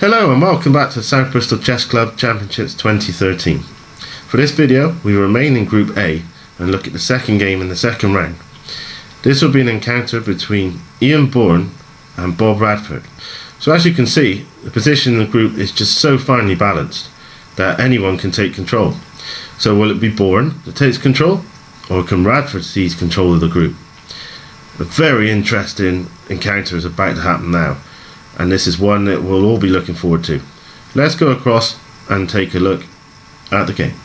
Hello and welcome back to South Bristol Chess Club Championships 2013. For this video we remain in Group A and look at the second game in the second round. This will be an encounter between Iain Bourne and Bob Radford. So as you can see, the position in the group is just so finely balanced that anyone can take control. So will it be Bourne that takes control, or can Radford seize control of the group? A very interesting encounter is about to happen now, and this is one that we'll all be looking forward to. Let's go across and take a look at the game.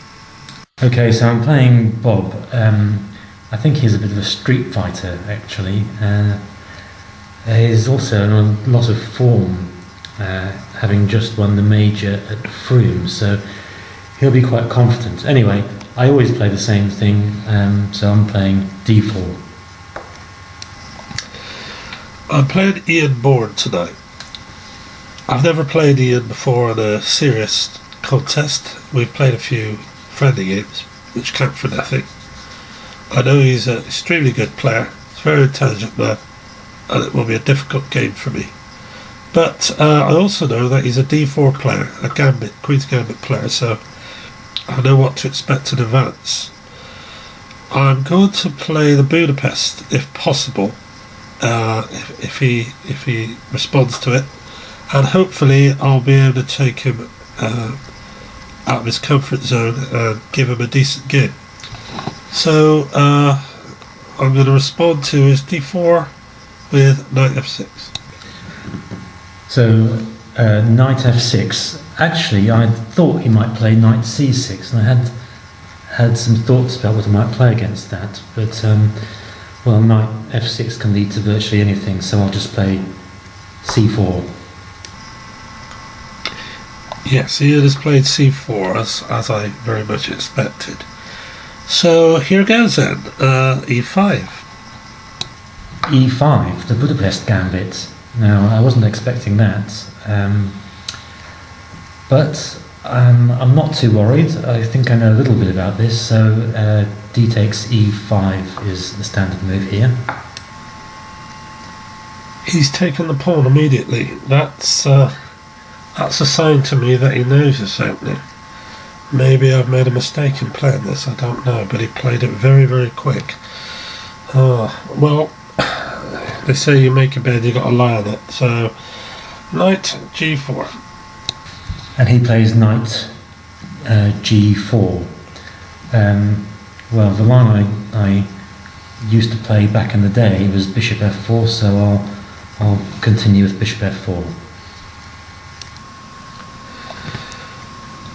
Okay, so I'm playing Bob. I think he's a bit of a street fighter actually. He's also in a lot of form, having just won the major at Frome, so he'll be quite confident. Anyway, I always play the same thing, so I'm playing d4. I'm playing Iain Bourne tonight. I've never played Iain before in a serious contest. We've played a few friendly games, which count for nothing. I know he's an extremely good player, he's a very intelligent man, and it will be a difficult game for me. But I also know that he's a d4 player, a gambit, Queen's Gambit player, so I know what to expect in advance. I'm going to play the Budapest if possible, if he responds to it, and hopefully I'll be able to take him out of his comfort zone and give him a decent game. So I'm going to respond to his d4 with knight f6. So knight f6. Actually, I thought he might play knight c6, and I had some thoughts about what I might play against that. But well, knight f6 can lead to virtually anything, so I'll just play c4. Yes, Iain has played c4 as I very much expected. So here goes then, e5. e5, the Budapest gambit. Now, I wasn't expecting that, but I'm not too worried. I think I know a little bit about this, so d takes e5 is the standard move here. He's taken the pawn immediately. That's a sign to me that he knows this opening. Maybe I've made a mistake in playing this, I don't know, but he played it very, very quick. Well, they say you make a bed, you got to lie on it. So, knight g4. And he plays knight g4. Well, the line I used to play back in the day was bishop f4, so I'll continue with bishop f4.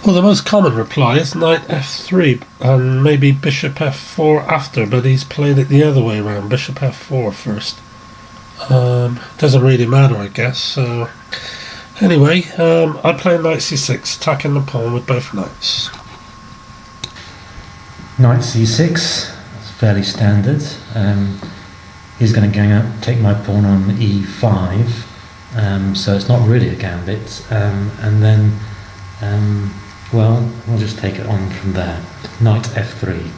Well, the most common reply is knight f3 and maybe bishop f4 after, but he's played it the other way around, bishop f4 first. Doesn't really matter, I guess. So anyway, I play knight c6, attacking the pawn with both knights. Knight c6, that's fairly standard. He's going to gang up, take my pawn on e5, so it's not really a gambit, and then well, we'll just take it on from there. Knight f3.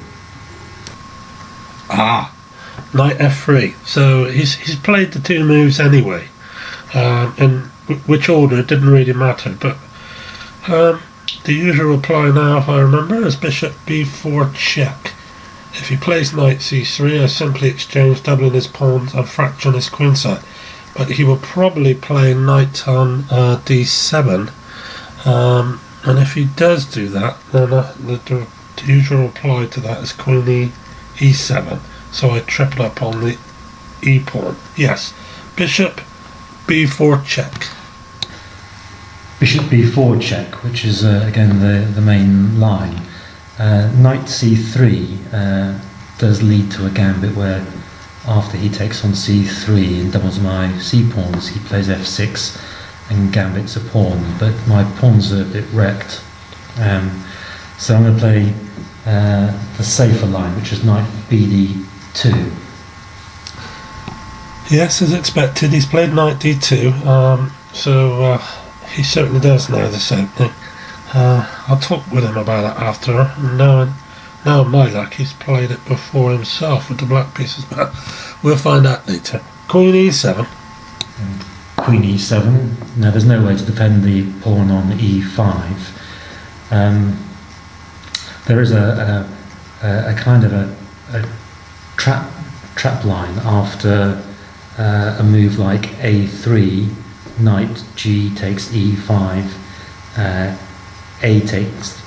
Knight f3. So he's played the two moves anyway. In which order, it didn't really matter. But the usual reply now, if I remember, is bishop b4 check. If he plays knight c3, I simply exchange, doubling his pawns and fracturing his queenside. But he will probably play knight on d7. And if he does do that, then the usual reply to that is queen e7. So I triple up on the e pawn. Yes, bishop b4 check. Bishop b4 check, which is again the main line. Knight c3 does lead to a gambit where after he takes on c3 and doubles my c-pawns, he plays f6 and gambits a pawn, but my pawns are a bit wrecked, so I'm going to play the safer line, which is knight bd2. Yes, as expected, he's played knight d2, so he certainly does know this opening. I'll talk with him about it after. Now my luck, he's played it before himself with the black pieces, but we'll find out later. Queen e7. queen e7. Now there's no way to defend the pawn on e5. There is a kind of a trap line after a move like a3, knight g takes e5, a takes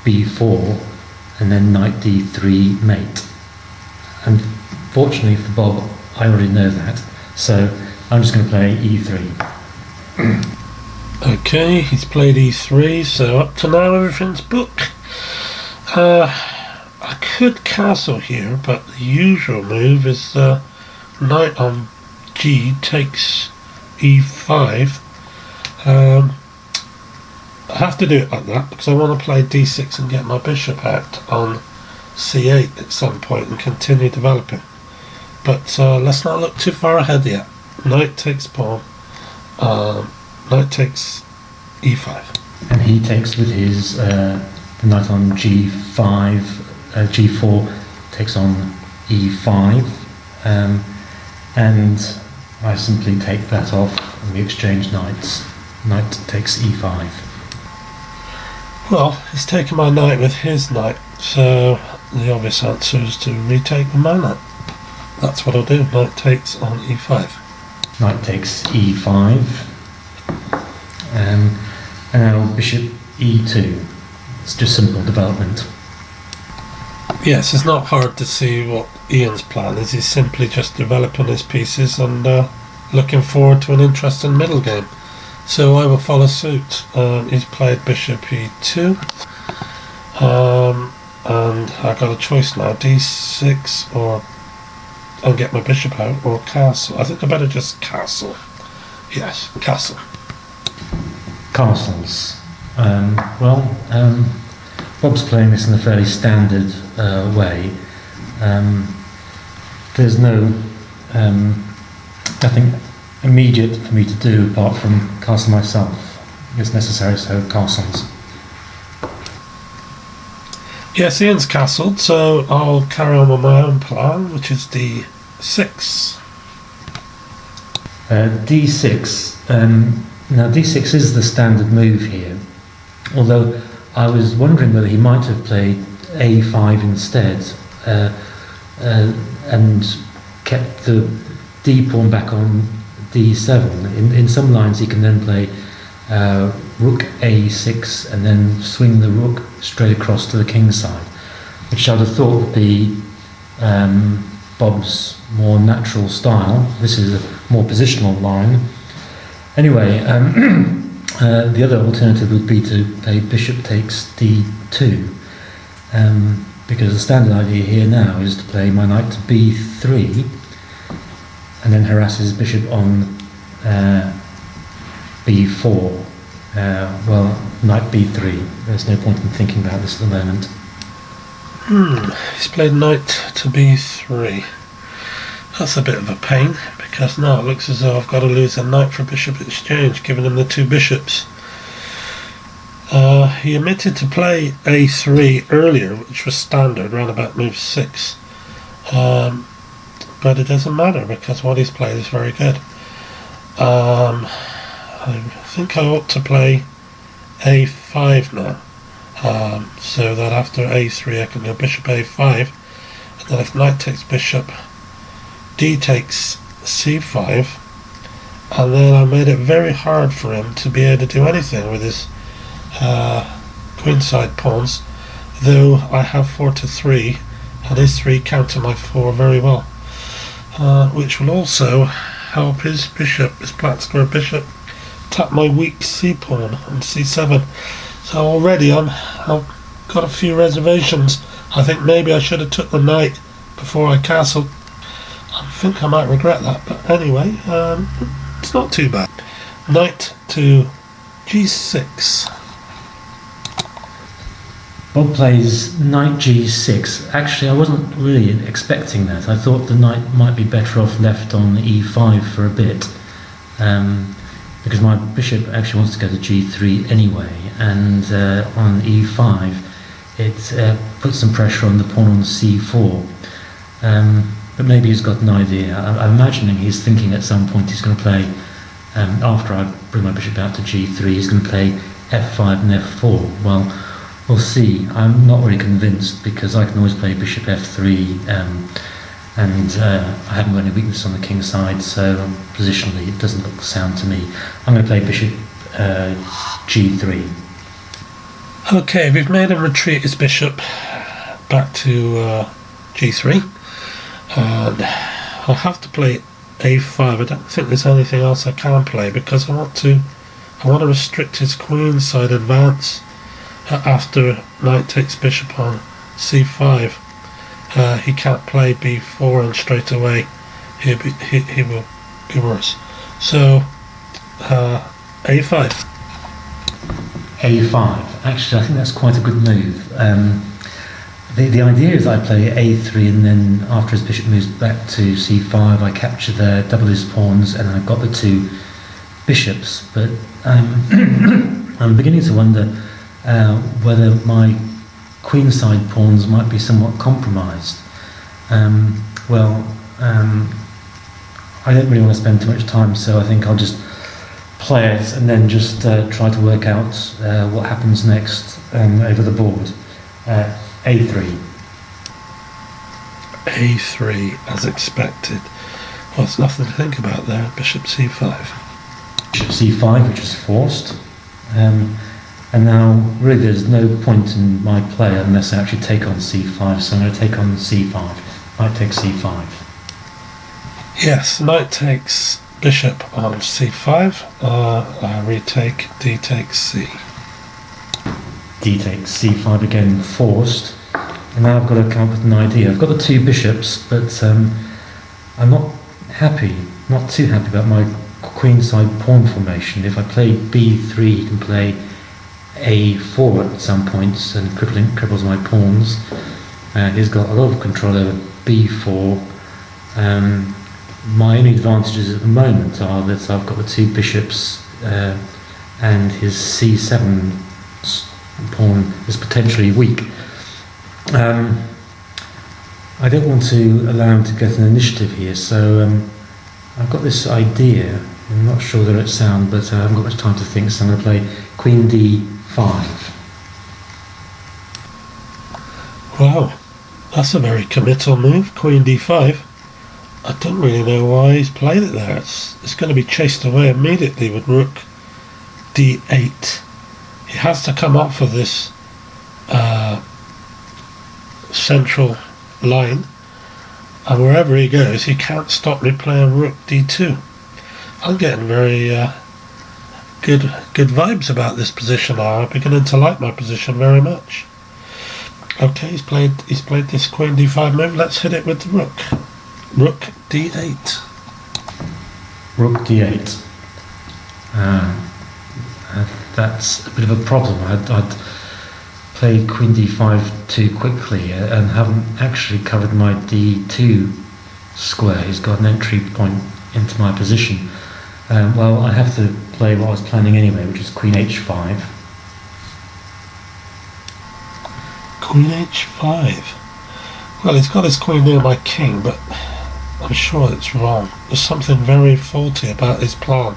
b4, and then knight d3 mate. Unfortunately for Bob, I already know that, so I'm just going to play e3. Okay, he's played e3, so up to now everything's booked. I could castle here, but the usual move is knight on g takes e5. I have to do it like that because I want to play d6 and get my bishop out on c8 at some point and continue developing. But let's not look too far ahead yet. Knight takes pawn. Knight takes e5. And he takes with his the knight on g5, g4 takes on e5, and I simply take that off and we exchange knights. Knight takes e5. Well, he's taken my knight with his knight, so the obvious answer is to retake with my knight. That's what I'll do. Knight takes on e5. Knight takes e5, and now bishop e2. It's just simple development. Yes, it's not hard to see what Iain's plan is. He's simply just developing his pieces and looking forward to an interesting middle game. So I will follow suit. He's played bishop e2, and I've got a choice now: d6 or and get my bishop out, or castle. I think I better just castle. Yes, castle. Castles. Bob's playing this in a fairly standard way. There's nothing immediate for me to do apart from castle myself. It's necessary, so castles. Yes, Iain's castled, so I'll carry on with my own plan, which is d6. d6. Now d6 is the standard move here, although I was wondering whether he might have played a5 instead and kept the d pawn back on d7. In some lines he can then play rook a6 and then swing the rook straight across to the king's side, which I'd have thought would be Bob's more natural style. This is a more positional line. Anyway, the other alternative would be to play bishop takes d2, because the standard idea here now is to play my knight to b3 and then harass his bishop on b4. Knight b3. There's no point in thinking about this at the moment. He's played knight to b3. That's a bit of a pain, because now it looks as though I've got to lose a knight for bishop exchange, giving him the two bishops. He omitted to play a3 earlier, which was standard, round about move 6. But it doesn't matter, because what he's played is very good. I think I ought to play a5 now, so that after a3 I can go bishop a5, and then if knight takes bishop, d takes c5, and then I made it very hard for him to be able to do anything with his queenside pawns, though I have 4 to 3, and his 3 counter my 4 very well, which will also help his bishop, his black square bishop, tap my weak c pawn on c7. So already I've got a few reservations. I think maybe I should have took the knight before I castled. I think I might regret that, but anyway, it's not too bad. Knight to g6. Bob plays knight g6. Actually, I wasn't really expecting that. I thought the knight might be better off left on e5 for a bit, because my bishop actually wants to go to g3 anyway, and on e5 it puts some pressure on the pawn on c4. But maybe he's got an idea. I'm imagining he's thinking at some point he's going to play After I bring my bishop out to g3, he's going to play f5 and f4. Well, we'll see. I'm not really convinced, because I can always play bishop f3, and I haven't got any weakness on the king side, so positionally it doesn't look sound to me. I'm going to play bishop g3. Okay, we've made him retreat his bishop back to g3. And I'll have to play a5. I don't think there's anything else I can play, because I want to restrict his queen side advance after knight takes bishop on c5. He can't play b4 and straight away he will be worse. So a5. a5. Actually, I think that's quite a good move. The idea is I play a3, and then after his bishop moves back to c5, I capture there, double his pawns, and I've got the two bishops. But I'm beginning to wonder whether my queenside pawns might be somewhat compromised. I don't really want to spend too much time, so I think I'll just play it and then just try to work out what happens next over the board. a3. a3, as expected. Well, there's nothing to think about there. Bishop c5. Bishop c5, which is forced. And now, really, there's no point in my play unless I actually take on c5, so I'm going to take on c5. Knight takes c5. Yes, knight takes bishop on c5. I retake, d takes c. D takes c5 again, forced. And now I've got to come up with an idea. I've got the two bishops, but I'm not too happy about my queenside pawn formation. If I play b3, he can play a4 at some points and cripples my pawns. He's got a lot of control over b4. My only advantages at the moment are that I've got the two bishops, and his c7 pawn is potentially weak. I don't want to allow him to get an initiative here, so I've got this idea. I'm not sure that it's sound, but I haven't got much time to think, so I'm going to play queen d5. Wow, that's a very committal move, queen d5. I don't really know why he's played it there. It's going to be chased away immediately with rook d8. He has to come up for this central line, and wherever he goes he can't stop me playing rook d2. I'm getting very good vibes about this position now. I'm beginning to like my position very much. Okay, he's played this queen d5 move. Let's hit it with the rook. Rook d8. Rook d8. That's a bit of a problem. I'd played queen d5 too quickly and haven't actually covered my d2 square. He's got an entry point into my position. Well, I have to play what I was planning anyway, which is queen h5. Queen h5. Well, he's got his queen near my king, but I'm sure it's wrong. There's something very faulty about his plan.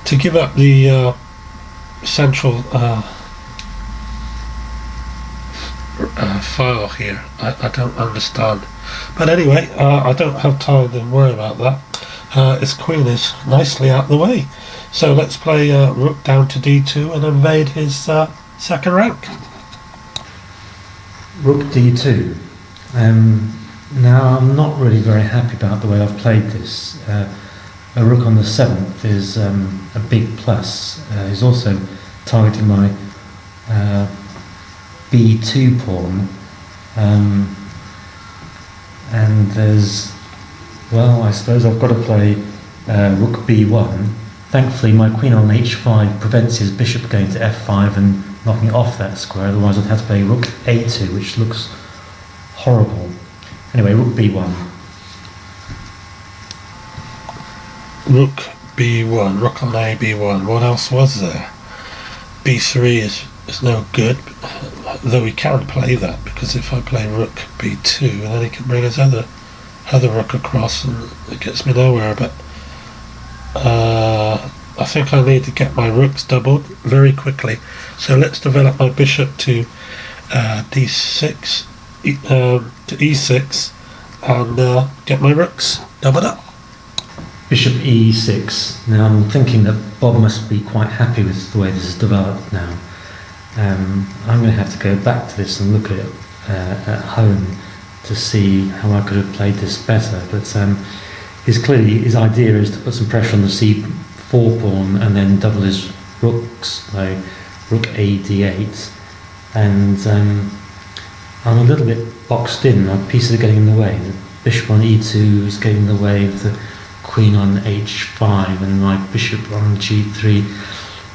To give up the central file here, I don't understand. But anyway, I don't have time to worry about that. His queen is nicely out of the way. So let's play rook down to d2 and invade his second rank. Rook d2. Now I'm not really very happy about the way I've played this. A rook on the 7th is a big plus. He's also targeting my b2 pawn, and there's, well, I suppose I've got to play rook b1. Thankfully my queen on h5 prevents his bishop going to f5 and knocking it off that square, otherwise I'd have to play rook a2, which looks horrible. Anyway, rook b1. Rook b1, rook on a b1. What else was there? b3 is no good, though he can't play that, because if I play rook b2, then he can bring his other rook across and it gets me nowhere. But I think I need to get my rooks doubled very quickly. So let's develop my bishop to d6, to e6, and get my rooks doubled up. Bishop e6. Now I'm thinking that Bob must be quite happy with the way this is developed now. I'm going to have to go back to this and look at it at home to see how I could have played this better. But his idea is to put some pressure on the c4 pawn and then double his rooks, so rook a d8. And I'm a little bit boxed in. My pieces are getting in the way. The bishop on e2 is getting in the way of the queen on h5, and my bishop on g3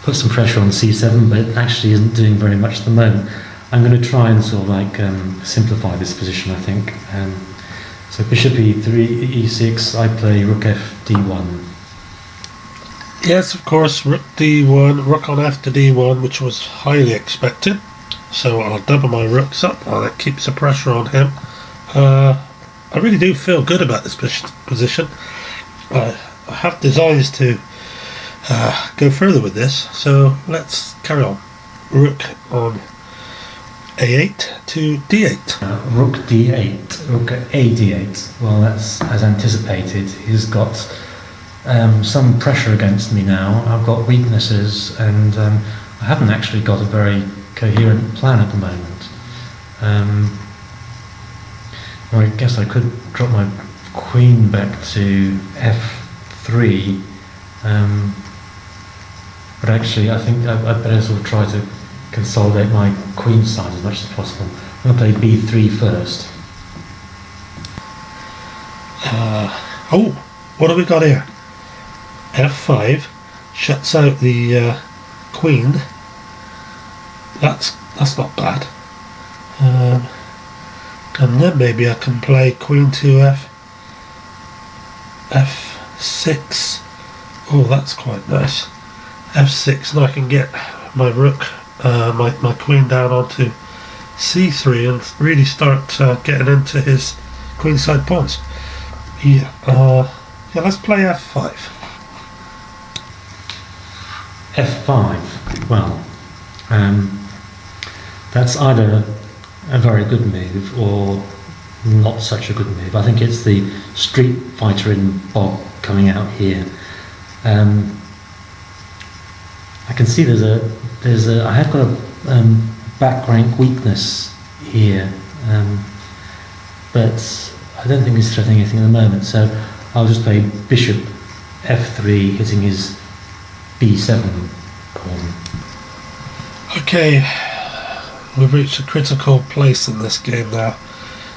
put some pressure on c7, but it actually isn't doing very much at the moment. I'm going to try and sort of like simplify this position, I think. So bishop e3, e6, I play rook f d1. Yes, of course, rook d1, rook on f to d1, which was highly expected. So I'll double my rooks up, and that keeps the pressure on him. I really do feel good about this position. I have designs to go further with this, so let's carry on. Rook on a8 to d8. Rook d8, rook a d8. Well, that's as anticipated. He's got some pressure against me now. I've got weaknesses, and I haven't actually got a very coherent plan at the moment. Well, I guess I could drop my queen back to f3, but actually I think I'd better sort of try to consolidate my queen side as much as possible. I'm going to play b3 first. What have we got here? f5 shuts out the queen. That's not bad. And then maybe I can play queen to f6. Oh, that's quite nice. f6, and I can get my rook, my queen down onto c3 and really start getting into his queenside pawns. Yeah, let's play f5. f5. Well, that's either a very good move or not such a good move. I think it's the street fighter in Bob coming out here. I can see I have got a back rank weakness here, but I don't think it's threatening anything at the moment. So I'll just play bishop f3, hitting his b7 pawn. Okay. We've reached a critical place in this game now.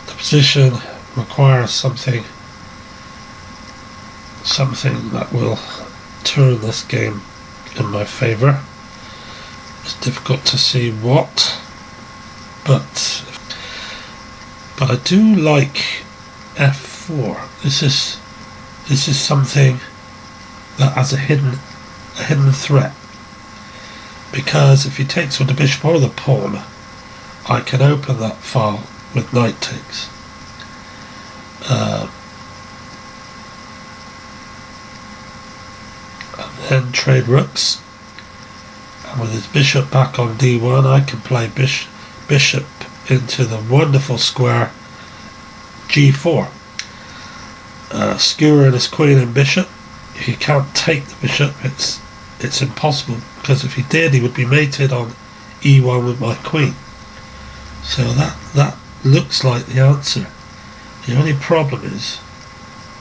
The position requires something that will turn this game in my favour. It's difficult to see what, but I do like f4. This is something that has a hidden threat, because if he takes with the bishop or the pawn, I can open that file with knight takes. And then trade rooks. And with his bishop back on d1, I can play bishop into the wonderful square g4. Skewering his queen and bishop. If he can't take the bishop, it's impossible, because if he did, he would be mated on e1 with my queen. So that looks like the answer. The only problem is,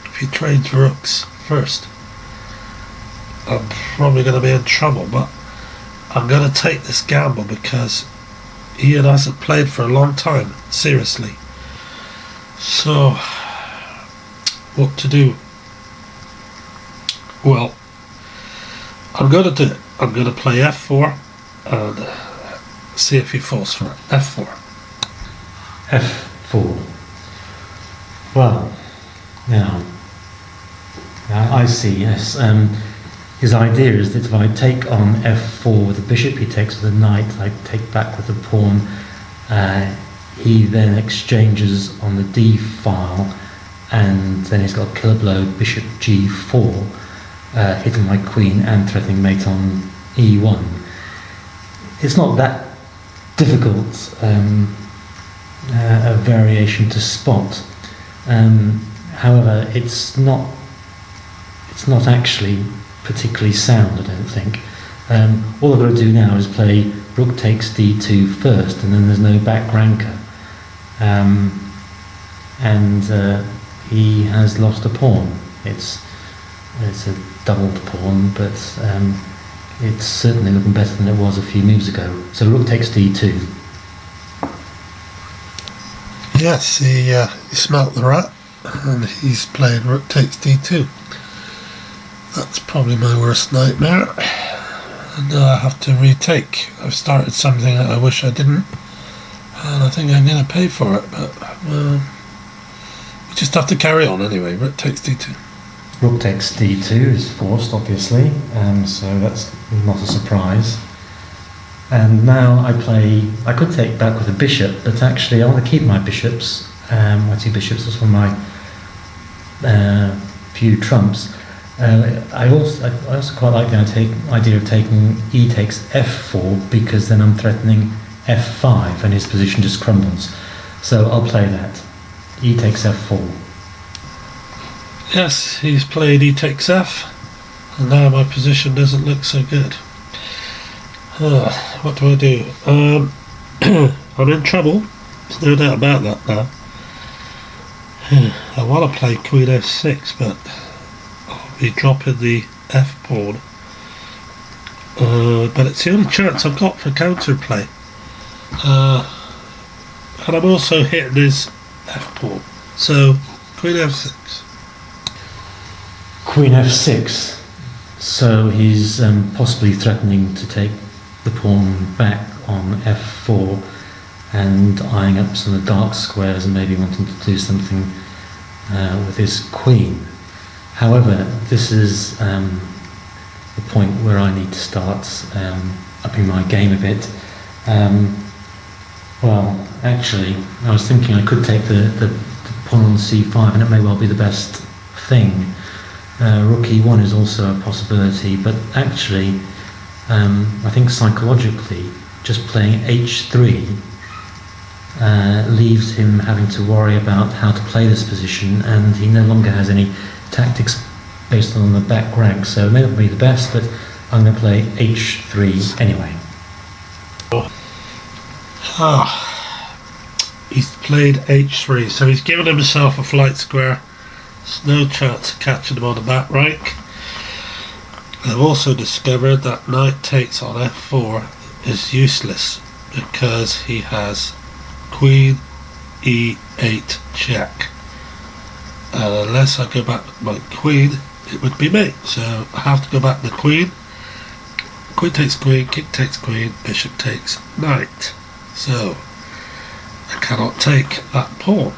if he trades rooks first, I'm probably going to be in trouble, but I'm going to take this gamble because Iain hasn't played for a long time, seriously. So, what to do? Well, I'm going to do it. I'm going to play f4 and see if he falls for it. f4. f4. Well, now I see, yes. His idea is that if I take on f4 with the bishop, he takes with the knight, I take back with the pawn. He then exchanges on the d file, and then he's got a killer blow, bishop g4. hitting my queen and threatening mate on e1. It's not that difficult a variation to spot. However, it's not actually particularly sound, I don't think. All I've got to do now is play rook takes d2 first, and then there's no back ranker. And he has lost a pawn. It's a doubled pawn, but it's certainly looking better than it was a few moves ago. So rook takes d2. Yes, he smelt the rat, and he's played rook takes d2. That's probably my worst nightmare. And now I have to retake. I've started something that I wish I didn't, and I think I'm going to pay for it, but we just have to carry on anyway. Rook takes d2. Rook takes d2 is forced, obviously, so that's not a surprise. And now I could take back with a bishop, but actually I want to keep my bishops, my two bishops, that's one of my few trumps. I also quite like the idea of taking e takes f4, because then I'm threatening f5 and his position just crumbles. So I'll play that. E takes f4. Yes, he's played e takes f, and now my position doesn't look so good. What do I do? I'm in trouble, there's no doubt about that now. I want to play queen f6, but I'll be dropping the f pawn. But it's the only chance I've got for counterplay. And I'm also hitting his f pawn. So, queen f6. Queen f6. So he's possibly threatening to take the pawn back on f4 and eyeing up some of the dark squares and maybe wanting to do something with his queen. However, this is the point where I need to start upping my game a bit. Well, actually, I was thinking I could take the pawn on c5, and it may well be the best thing. Rook e1 is also a possibility, but actually I think psychologically just playing h3 leaves him having to worry about how to play this position, and he no longer has any tactics based on the back rank, so it may not be the best, but I'm going to play h3 anyway. He's played h3, so he's given himself a flight square. There's no chance of catching him on the back rank. I've also discovered that knight takes on f4 is useless because he has queen e8 check. And unless I go back with my queen, it would be mate. So I have to go back to the queen. Queen takes queen, king takes queen, bishop takes knight. So I cannot take that pawn.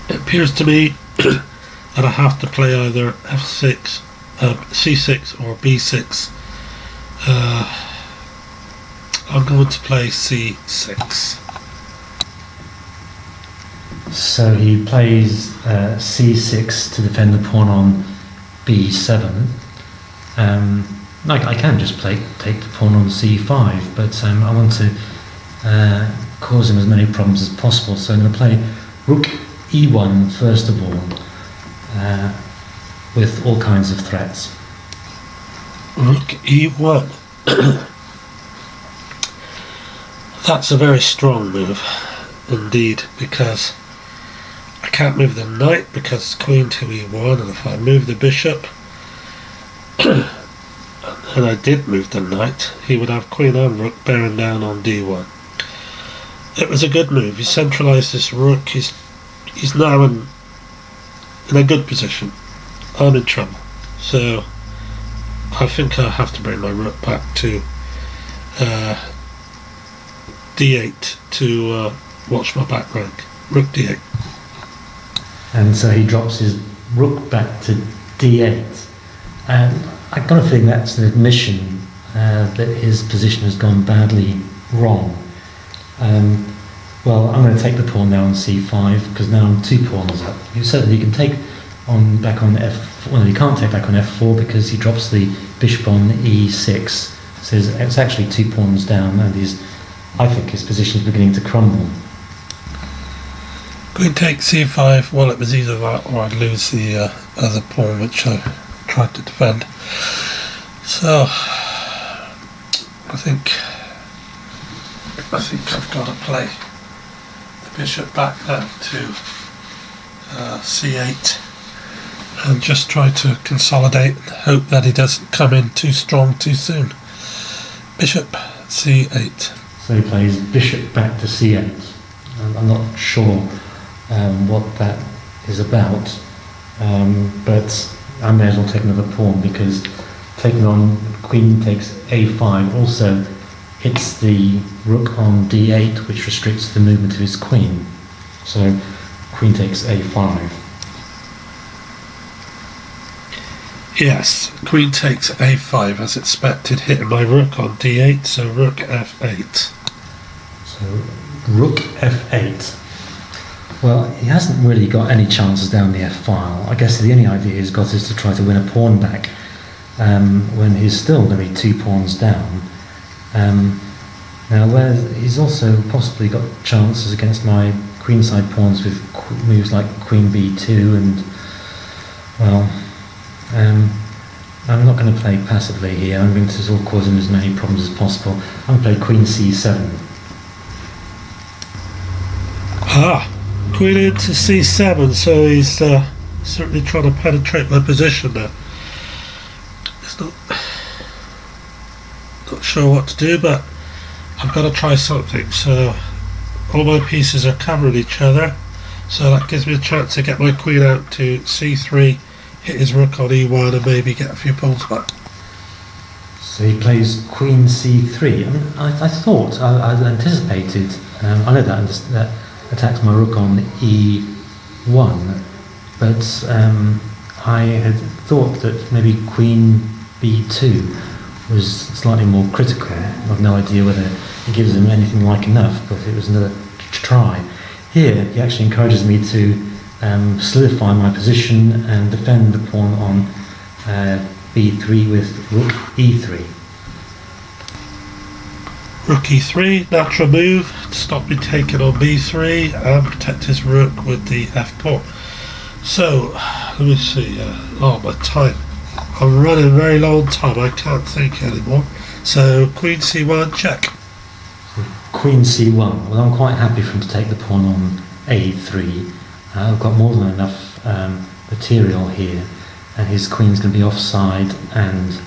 It appears to me that I have to play either f6, c6 or b6. I'm going to play c6. So he plays c6 to defend the pawn on b7. I can just take the pawn on c5, but I want to cause him as many problems as possible. So I'm going to play rook e1 first of all, with all kinds of threats. Rook e1. That's a very strong move indeed, because I can't move the knight because it's queen to e1, and if I move the bishop and I did move the knight, he would have queen and rook bearing down on d1. It was a good move. He centralised this rook. He's now in a good position. I'm in trouble. So I think I have to bring my rook back to d8 to watch my back rank. Rook d8. And so he drops his rook back to d8. And I've got a feeling that's an admission that his position has gone badly wrong. Well, I'm going to take the pawn now on c5, because now I'm 2 pawns up. You said that you can take back on f. Well, he can't take back on f4 because he drops the bishop on e6. So it's actually 2 pawns down, and I think his position is beginning to crumble. Queen takes c5. Well, it was either that or I'd lose the other pawn, which I tried to defend. So I think I've got to play the bishop back now to c8 and just try to consolidate and hope that he doesn't come in too strong too soon. Bishop c8. So he plays bishop back to c8. I'm not sure what that is about, but I may as well take another pawn, because taking on queen takes a5 also hits the rook on d8, which restricts the movement of his queen. So queen takes a5. Yes, queen takes a5 as expected, hitting my rook on d8, so rook f8. So rook f8. Well, he hasn't really got any chances down the f-file. I guess the only idea he's got is to try to win a pawn back when he's still going to be 2 pawns down. Now, he's also possibly got chances against my queenside pawns with moves like queen b2 and, well, I'm not going to play passively here. I'm going to sort of cause him as many problems as possible. I'm going to play queen c7. Queen into c7, so he's certainly trying to penetrate my position there. It's not sure what to do, but I've got to try something. So all my pieces are covering each other, so that gives me a chance to get my queen out to c3, hit his rook on e1 and maybe get a few pawns back. So he plays queen c3. I thought, I anticipated, I know that attacks my rook on e1, but I had thought that maybe queen b2 was slightly more critical. I've no idea whether it gives him anything like enough, but it was another try. Here he actually encourages me to solidify my position and defend the pawn on b3 with rook e3. Rook e3, natural move to stop me taking on b3 and protect his rook with the f pawn. So, let me see, my time. I'm running a very long time, I can't think anymore. So, queen c1, check. Queen c1, well, I'm quite happy for him to take the pawn on a3. I've got more than enough material here, and his queen's going to be offside, and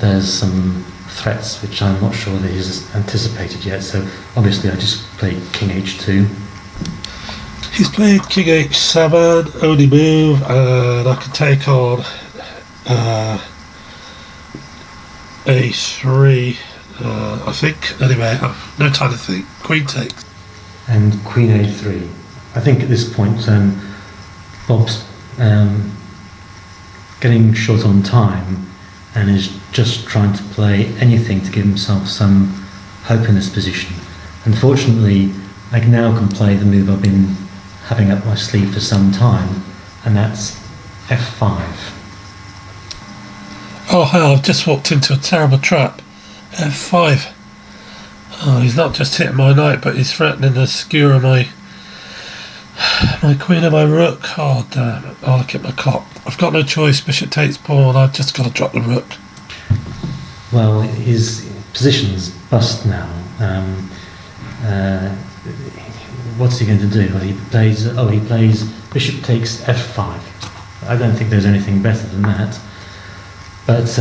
there's some threats which I'm not sure that he's anticipated yet, so obviously I just played king h2. He's played king h7, only move, and I can take on a3, I think. Anyway, I've no time to think. Queen takes. And queen a3. I think at this point Bob's getting short on time and is just trying to play anything to give himself some hope in this position. Unfortunately, I now can play the move I've been having up my sleeve for some time, and that's f5. Oh hell, I've just walked into a terrible trap. f5. Oh, he's not just hitting my knight, but he's threatening to skewer my queen and my rook. Oh damn it, I'll look at my clock. I've got no choice, bishop takes pawn, I've just got to drop the rook. Well, his position's bust now. What's he going to do? Well, he plays bishop takes f5. I don't think there's anything better than that. But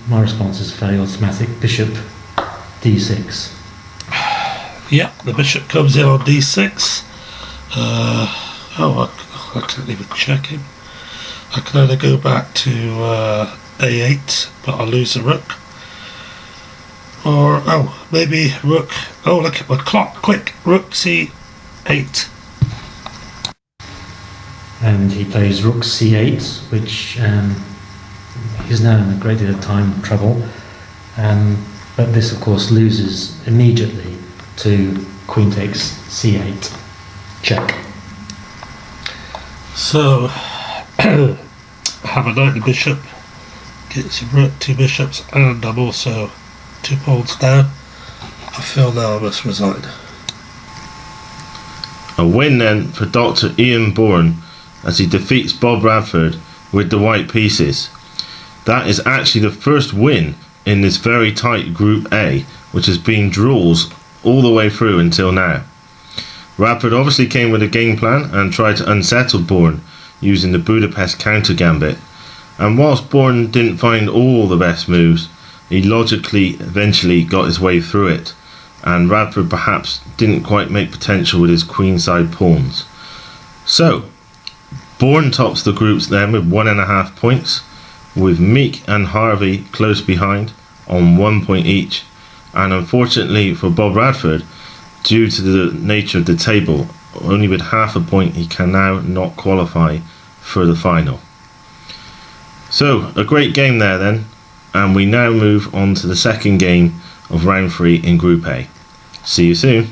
my response is fairly automatic. Bishop d6. Yeah, the bishop comes in on d6. I can't even check him. I can only go back to a8, but I'll lose the rook. Or, maybe rook. Oh, look at my clock, quick, rook c8. And he plays rook c8, which he's now in a great deal of trouble. But this, of course, loses immediately to queen takes c8. Check. So, have a knight and bishop, get some rook, 2 bishops, and I'm also 2 pawns down. I feel now I must resign. A win then for Dr. Iain Bourne as he defeats Bob Radford with the white pieces. That is actually the first win in this very tight Group A, which has been draws all the way through until now. Radford obviously came with a game plan and tried to unsettle Bourne using the Budapest counter gambit, and whilst Bourne didn't find all the best moves, he logically eventually got his way through it, and Radford perhaps didn't quite make potential with his queenside pawns. So, Bourne tops the groups then with 1.5 points, with Meek and Harvey close behind on 1 point each, and unfortunately for Bob Radford, due to the nature of the table, only with 0.5 point he can now not qualify for the final. So, a great game there then, and we now move on to the second game of round 3 in Group A. See you soon.